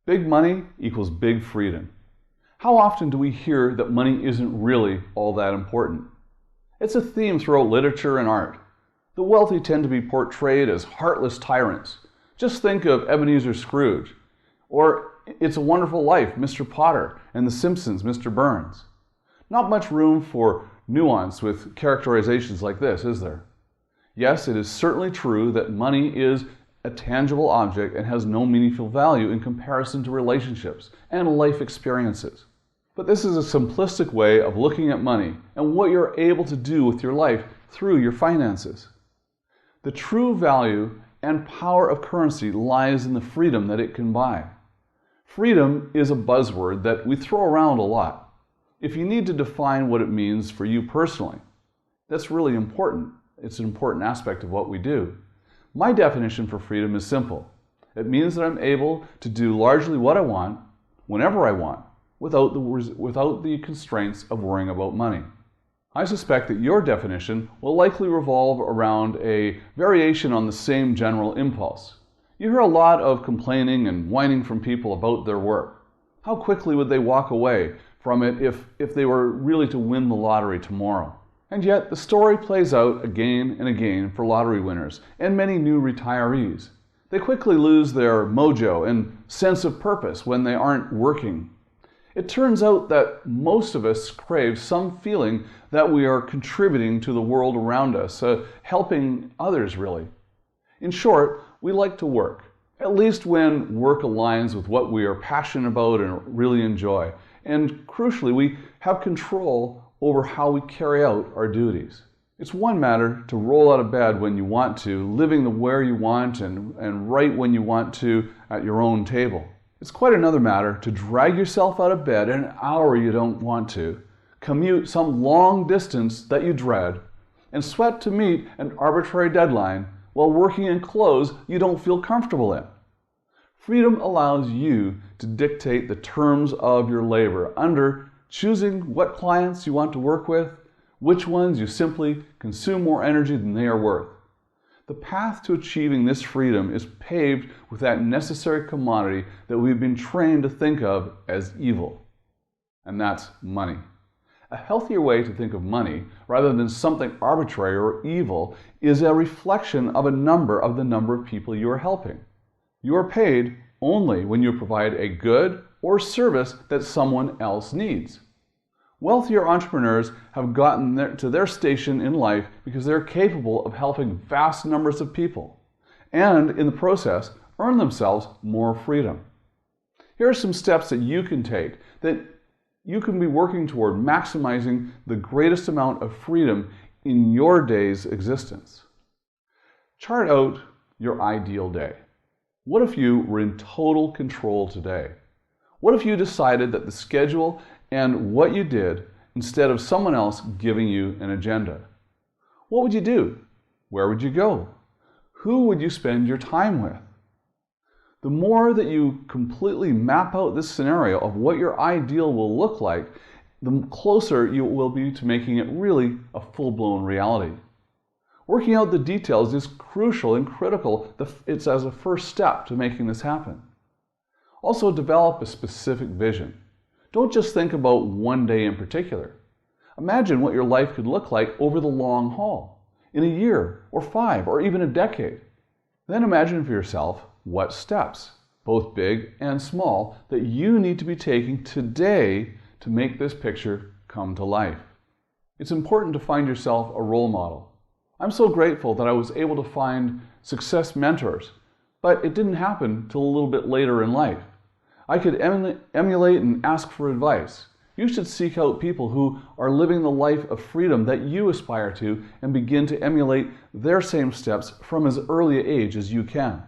Big money equals big freedom. How often do we hear that money isn't really all that important? It's a theme throughout literature and art. The wealthy tend to be portrayed as heartless tyrants. Just think of Ebenezer Scrooge, or It's a Wonderful Life, Mr. Potter, and The Simpsons, Mr. Burns. Not much room for nuance with characterizations like this, is there? Yes, it is certainly true that money is a tangible object and has no meaningful value in comparison to relationships and life experiences. But this is a simplistic way of looking at money and what you're able to do with your life through your finances. The true value and power of currency lies in the freedom that it can buy. Freedom is a buzzword that we throw around a lot. If you need to define what it means for you personally, that's really important. It's an important aspect of what we do. My definition for freedom is simple. It means that I'm able to do largely what I want, whenever I want, without the constraints of worrying about money. I suspect that your definition will likely revolve around a variation on the same general impulse. You hear a lot of complaining and whining from people about their work. How quickly would they walk away from it if they were really to win the lottery tomorrow? And yet the story plays out again and again for lottery winners and many new retirees. They quickly lose their mojo and sense of purpose when they aren't working. It turns out that most of us crave some feeling that we are contributing to the world around us, helping others really. In short, we like to work, at least when work aligns with what we are passionate about and really enjoy. And crucially, we have control over how we carry out our duties. It's one matter to roll out of bed when you want to, living where you want and write when you want to at your own table. It's quite another matter to drag yourself out of bed an hour you don't want to, commute some long distance that you dread, and sweat to meet an arbitrary deadline while working in clothes you don't feel comfortable in. Freedom allows you to dictate the terms of your labor under choosing what clients you want to work with, which ones you simply consume more energy than they are worth. The path to achieving this freedom is paved with that necessary commodity that we've been trained to think of as evil, and that's money. A healthier way to think of money, rather than something arbitrary or evil, is a reflection of the number of people you are helping. You are paid only when you provide a good or service that someone else needs. Wealthier entrepreneurs have gotten to their station in life because they're capable of helping vast numbers of people, and in the process, earn themselves more freedom. Here are some steps that you can take that you can be working toward maximizing the greatest amount of freedom in your day's existence. Chart out your ideal day. What if you were in total control today? What if you decided that the schedule and what you did instead of someone else giving you an agenda? What would you do? Where would you go? Who would you spend your time with? The more that you completely map out this scenario of what your ideal will look like, the closer you will be to making it really a full-blown reality. Working out the details is crucial and critical. It's as a first step to making this happen. Also, develop a specific vision. Don't just think about one day in particular. Imagine what your life could look like over the long haul, in a year, or 5, or even a decade. Then imagine for yourself what steps, both big and small, that you need to be taking today to make this picture come to life. It's important to find yourself a role model. I'm so grateful that I was able to find success mentors, but it didn't happen till a little bit later in life. I could emulate and ask for advice. You should seek out people who are living the life of freedom that you aspire to and begin to emulate their same steps from as early an age as you can.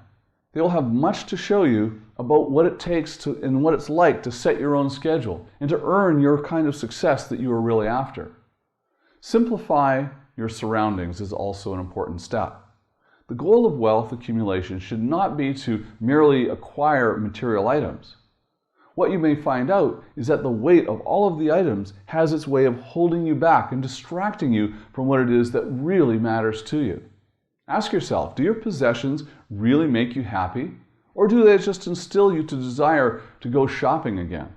They'll have much to show you about what it takes to and what it's like to set your own schedule and to earn your kind of success that you are really after. Simplify your surroundings is also an important step. The goal of wealth accumulation should not be to merely acquire material items. What you may find out is that the weight of all of the items has its way of holding you back and distracting you from what it is that really matters to you. Ask yourself, do your possessions really make you happy? Or do they just instill you to desire to go shopping again?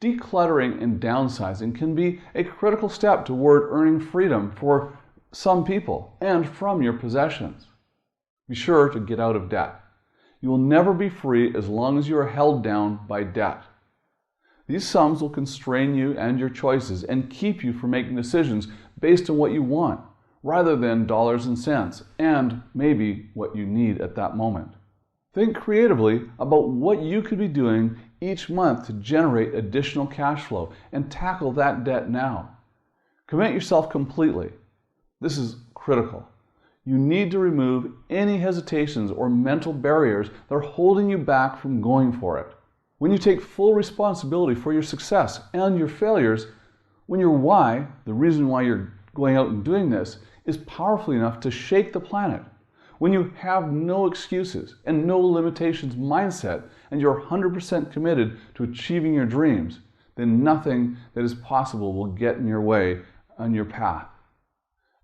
Decluttering and downsizing can be a critical step toward earning freedom for some people and from your possessions. Be sure to get out of debt. You will never be free as long as you are held down by debt. These sums will constrain you and your choices and keep you from making decisions based on what you want, rather than dollars and cents, and maybe what you need at that moment. Think creatively about what you could be doing each month to generate additional cash flow and tackle that debt now. Commit yourself completely. This is critical. You need to remove any hesitations or mental barriers that are holding you back from going for it. When you take full responsibility for your success and your failures, when your why, the reason why you're going out and doing this, is powerful enough to shake the planet, when you have no excuses and no limitations mindset and you're 100% committed to achieving your dreams, then nothing that is possible will get in your way on your path.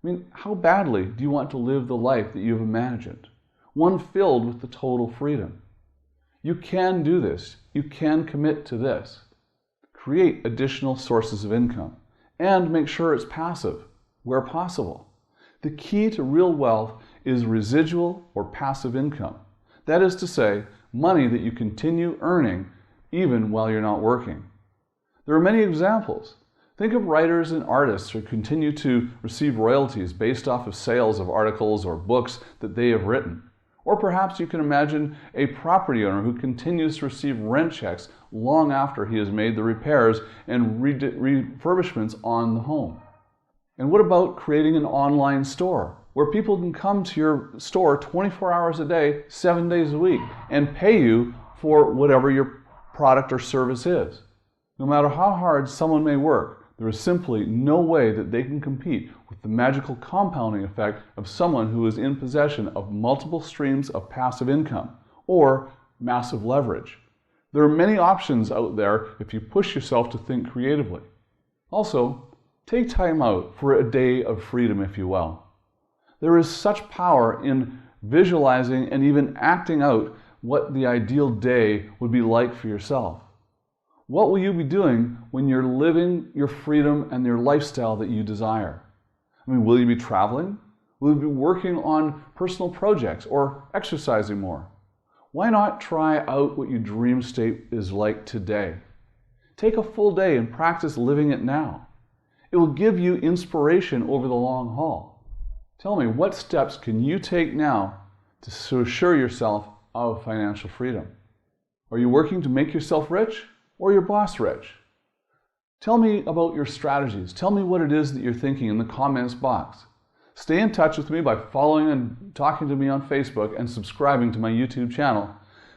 I mean, how badly do you want to live the life that you've imagined? One filled with the total freedom. You can do this. You can commit to this. Create additional sources of income and make sure it's passive where possible. The key to real wealth is residual or passive income. That is to say, money that you continue earning even while you're not working. There are many examples. Think of writers and artists who continue to receive royalties based off of sales of articles or books that they have written. Or perhaps you can imagine a property owner who continues to receive rent checks long after he has made the repairs and refurbishments on the home. And what about creating an online store where people can come to your store 24 hours a day, 7 days a week, and pay you for whatever your product or service is? No matter how hard someone may work, there is simply no way that they can compete with the magical compounding effect of someone who is in possession of multiple streams of passive income or massive leverage. There are many options out there if you push yourself to think creatively. Also, take time out for a day of freedom, if you will. There is such power in visualizing and even acting out what the ideal day would be like for yourself. What will you be doing when you're living your freedom and your lifestyle that you desire? I mean, will you be traveling? Will you be working on personal projects or exercising more? Why not try out what your dream state is like today? Take a full day and practice living it now. It will give you inspiration over the long haul. Tell me, what steps can you take now to assure yourself of financial freedom? Are you working to make yourself rich? Or your boss rich? Tell me about your strategies. Tell me what it is that you're thinking in the comments box. Stay in touch with me by following and talking to me on Facebook and subscribing to my YouTube channel.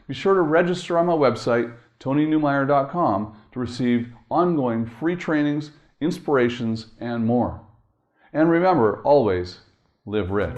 Be sure to register on my website, TonyNewmeyer.com, to receive ongoing free trainings, inspirations, and more. And remember, always live rich.